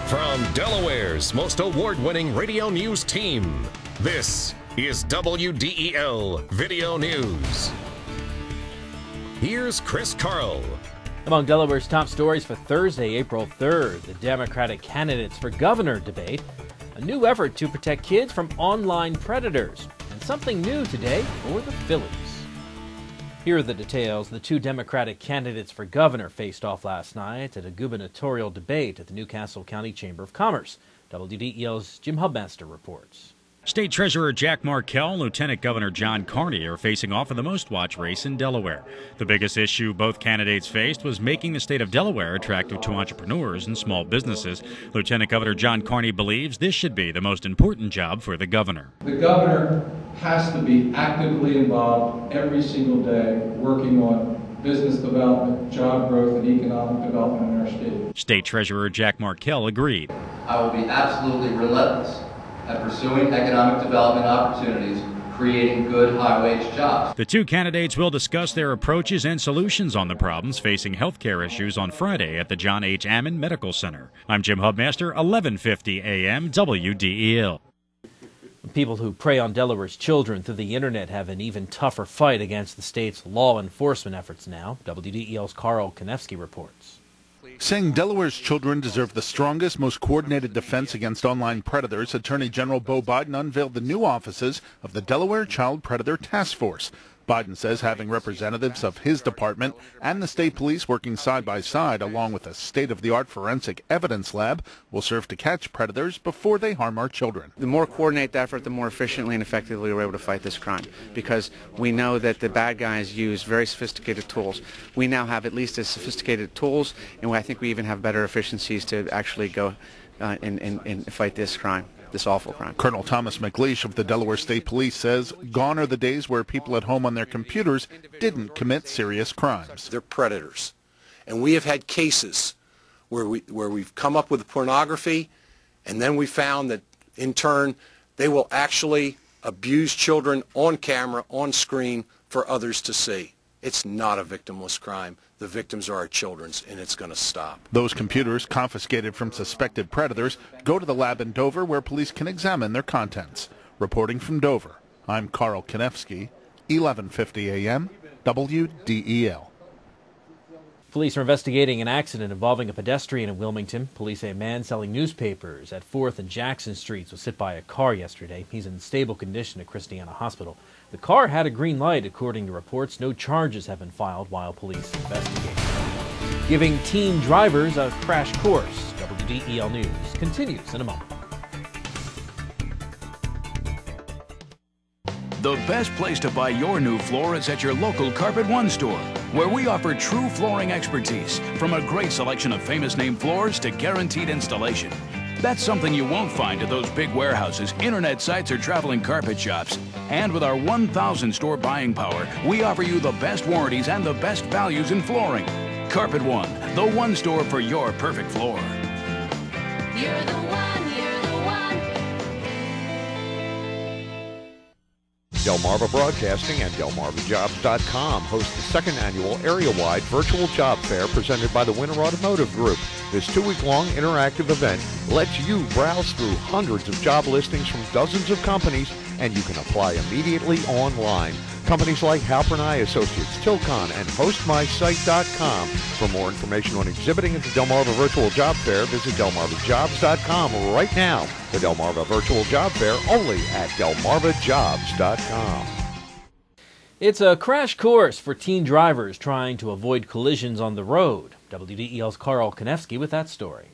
From Delaware's most award-winning radio news team, this is WDEL Video News. Here's Chris Carl. Among Delaware's top stories for Thursday, April 3rd, the Democratic candidates for governor debate, a new effort to protect kids from online predators, and something new today for the Phillies. Here are the details. The two Democratic candidates for governor faced off last night at a gubernatorial debate at the Newcastle County Chamber of Commerce. WDEL's Jim Hubmaster reports. State Treasurer Jack Markell and Lieutenant Governor John Carney are facing off in the most-watched race in Delaware. The biggest issue both candidates faced was making the state of Delaware attractive to entrepreneurs and small businesses. Lieutenant Governor John Carney believes this should be the most important job for the governor. The governor has to be actively involved every single day working on business development, job growth, and economic development in our state. State Treasurer Jack Markell agreed. I will be absolutely relentless at pursuing economic development opportunities, creating good high-wage jobs. The two candidates will discuss their approaches and solutions on the problems facing healthcare issues on Friday at the John H. Ammon Medical Center. I'm Jim Hubmaster, 1150 AM WDEL. People who prey on Delaware's children through the internet have an even tougher fight against the state's law enforcement efforts now. WDEL's Carl Konevsky reports. Saying Delaware's children deserve the strongest, most coordinated defense against online predators, Attorney General Beau Biden unveiled the new offices of the Delaware Child Predator Task Force. Biden says having representatives of his department and the state police working side by side, along with a state-of-the-art forensic evidence lab, will serve to catch predators before they harm our children. The more coordinated the effort, the more efficiently and effectively we're able to fight this crime, because we know that the bad guys use very sophisticated tools. We now have at least as sophisticated tools, and I think we even have better efficiencies to actually go and fight this crime. This awful crime. Colonel Thomas McLeish of the Delaware State Police says gone are the days where people at home on their computers didn't commit serious crimes. They're predators. And we have had cases where we've come up with pornography, and then we found that in turn they will actually abuse children on camera, on screen, for others to see. It's not a victimless crime. The victims are our children's, and it's going to stop. Those computers confiscated from suspected predators go to the lab in Dover where police can examine their contents. Reporting from Dover, I'm Carl Konevsky, 1150 AM, WDEL. Police are investigating an accident involving a pedestrian in Wilmington. Police say a man selling newspapers at 4th and Jackson Streets was hit by a car yesterday. He's in stable condition at Christiana Hospital. The car had a green light, according to reports. No charges have been filed while police investigate. Giving teen drivers a crash course. WDEL News continues in a moment. The best place to buy your new floor is at your local Carpet One store, where we offer true flooring expertise, from a great selection of famous name floors to guaranteed installation. That's something you won't find at those big warehouses, internet sites, or traveling carpet shops. And with our 1,000 store buying power, we offer you the best warranties and the best values in flooring. Carpet One, the one store for your perfect floor. You're the one, you're the one. Delmarva Broadcasting and DelmarvaJobs.com host the second annual area-wide virtual job fair presented by the Winter Automotive Group. This 2-week-long interactive event lets you browse through hundreds of job listings from dozens of companies, and you can apply immediately online. Companies like Halpern I Associates, Tilcon, and HostMySite.com. For more information on exhibiting at the Delmarva Virtual Job Fair, visit DelmarvaJobs.com right now. The Delmarva Virtual Job Fair only at DelmarvaJobs.com. It's a crash course for teen drivers trying to avoid collisions on the road. WDEL's Carl Konevsky with that story.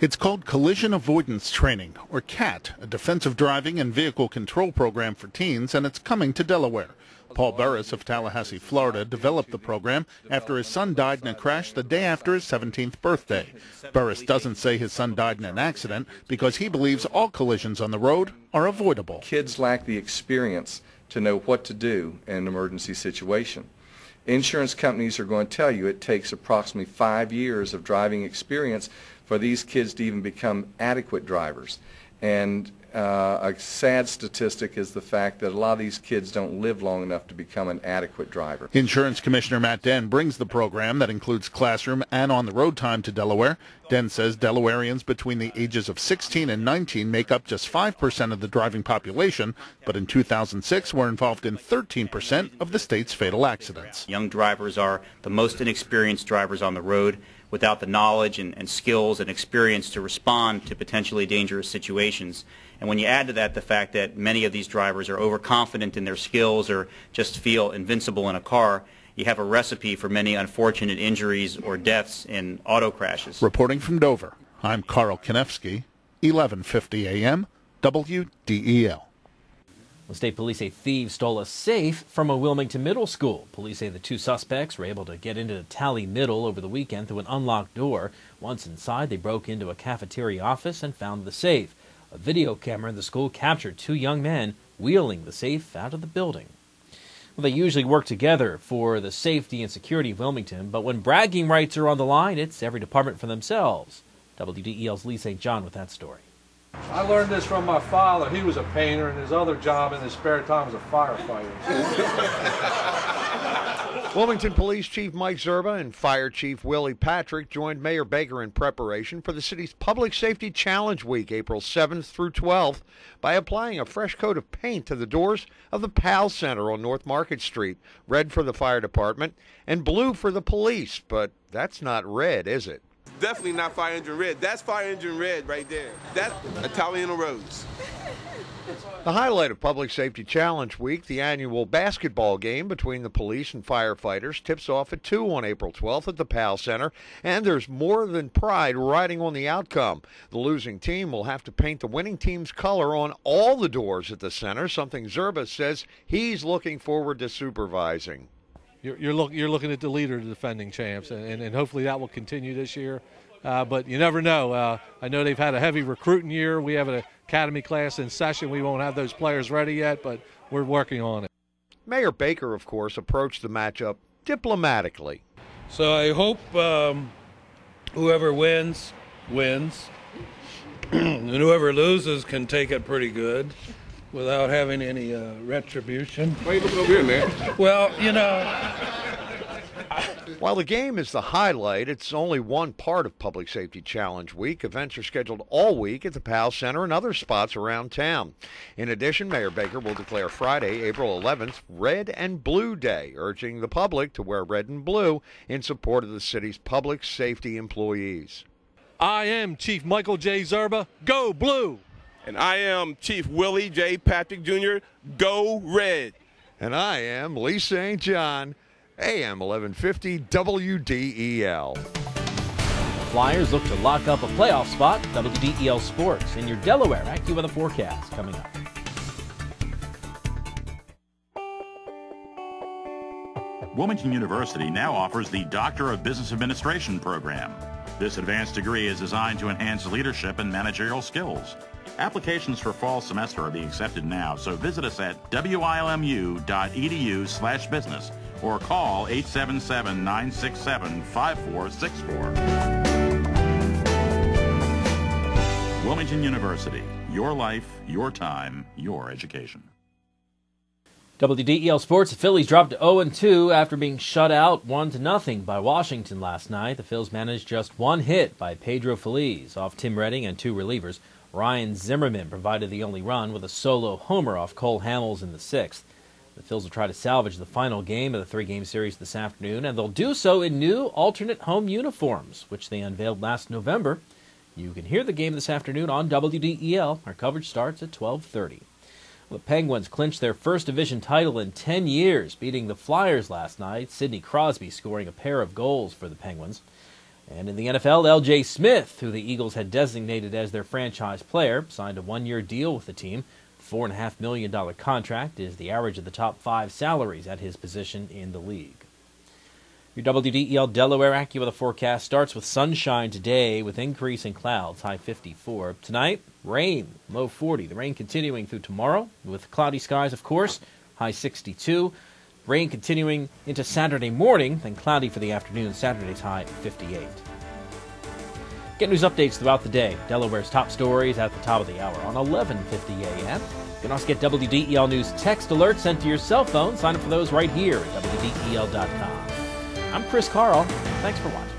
It's called Collision Avoidance Training, or CAT, a defensive driving and vehicle control program for teens, and it's coming to Delaware. Paul Burris of Tallahassee, Florida, developed the program after his son died in a crash the day after his 17th birthday. Burris doesn't say his son died in an accident because he believes all collisions on the road are avoidable. Kids lack the experience to know what to do in an emergency situation. Insurance companies are going to tell you it takes approximately 5 years of driving experience for these kids to even become adequate drivers. And a sad statistic is the fact that a lot of these kids don't live long enough to become an adequate driver. Insurance Commissioner Matt Denn brings the program that includes classroom and on-the-road time to Delaware. Denn says Delawareans between the ages of 16 and 19 make up just 5% of the driving population, but in 2006 were involved in 13% of the state's fatal accidents. Young drivers are the most inexperienced drivers on the road, without the knowledge and skills and experience to respond to potentially dangerous situations. And when you add to that the fact that many of these drivers are overconfident in their skills or just feel invincible in a car, you have a recipe for many unfortunate injuries or deaths in auto crashes. Reporting from Dover, I'm Carl Konevsky, 1150 AM, WDEL. The state police say thieves stole a safe from a Wilmington middle school. Police say the two suspects were able to get into the Tally Middle over the weekend through an unlocked door. Once inside, they broke into a cafeteria office and found the safe. A video camera in the school captured two young men wheeling the safe out of the building. Well, they usually work together for the safety and security of Wilmington, but when bragging rights are on the line, it's every department for themselves. WDEL's Lee St. John with that story. I learned this from my father. He was a painter, and his other job in his spare time was a firefighter. Wilmington Police Chief Mike Zerba and Fire Chief Willie Patrick joined Mayor Baker in preparation for the city's Public Safety Challenge Week, April 7th through 12th, by applying a fresh coat of paint to the doors of the PAL Center on North Market Street, red for the fire department and blue for the police. But that's not red, is it? Definitely not fire engine red. That's fire engine red right there. That's Italian Rose. The highlight of Public Safety Challenge Week, the annual basketball game between the police and firefighters, tips off at 2 on April 12th at the PAL Center, and there's more than pride riding on the outcome. The losing team will have to paint the winning team's color on all the doors at the center, something Zerba says he's looking forward to supervising. You're looking at the leader of the defending champs, and hopefully that will continue this year. But you never know. I know they've had a heavy recruiting year. We have an academy class in session. We won't have those players ready yet, but we're working on it. Mayor Baker, of course, approached the matchup diplomatically. So I hope whoever wins, wins. And whoever loses can take it pretty good without having any retribution. Why are you looking over here, man? Well, you know. While the game is the highlight, it's only one part of Public Safety Challenge Week. Events are scheduled all week at the PAL Center and other spots around town. In addition, Mayor Baker will declare Friday, April 11th, Red and Blue Day, urging the public to wear red and blue in support of the city's public safety employees. I am Chief Michael J. Zerba. Go Blue! And I am Chief Willie J. Patrick Jr. Go Red! And I am Lee St. John, AM 1150 WDEL. Flyers look to lock up a playoff spot. WDEL Sports in your Delaware AccuWeather forecast coming up. Wilmington University now offers the Doctor of Business Administration program. This advanced degree is designed to enhance leadership and managerial skills. Applications for fall semester are being accepted now, so visit us at wilmu.edu/business or call 877-967-5464. Wilmington University, your life, your time, your education. WDEL Sports, the Phillies dropped to 0-2 after being shut out 1-0 by Washington last night. The Phils managed just one hit by Pedro Feliz off Tim Redding and two relievers. Ryan Zimmerman provided the only run with a solo homer off Cole Hamels in the sixth. The Phils will try to salvage the final game of the three-game series this afternoon, and they'll do so in new alternate home uniforms, which they unveiled last November. You can hear the game this afternoon on WDEL. Our coverage starts at 12:30. The Penguins clinched their first division title in 10 years, beating the Flyers last night, Sidney Crosby scoring a pair of goals for the Penguins. And in the NFL, L.J. Smith, who the Eagles had designated as their franchise player, signed a one-year deal with the team. $4.5 million contract is the average of the top five salaries at his position in the league. Your WDEL Delaware AccuWeather forecast starts with sunshine today with increasing clouds, high 54. Tonight, rain, low 40. The rain continuing through tomorrow with cloudy skies, of course, high 62. Rain continuing into Saturday morning, then cloudy for the afternoon. Saturday's high 58. Get news updates throughout the day. Delaware's top stories at the top of the hour on 11:50 a.m. You can also get WDEL News text alerts sent to your cell phone. Sign up for those right here at WDEL.com. I'm Chris Carl. Thanks for watching.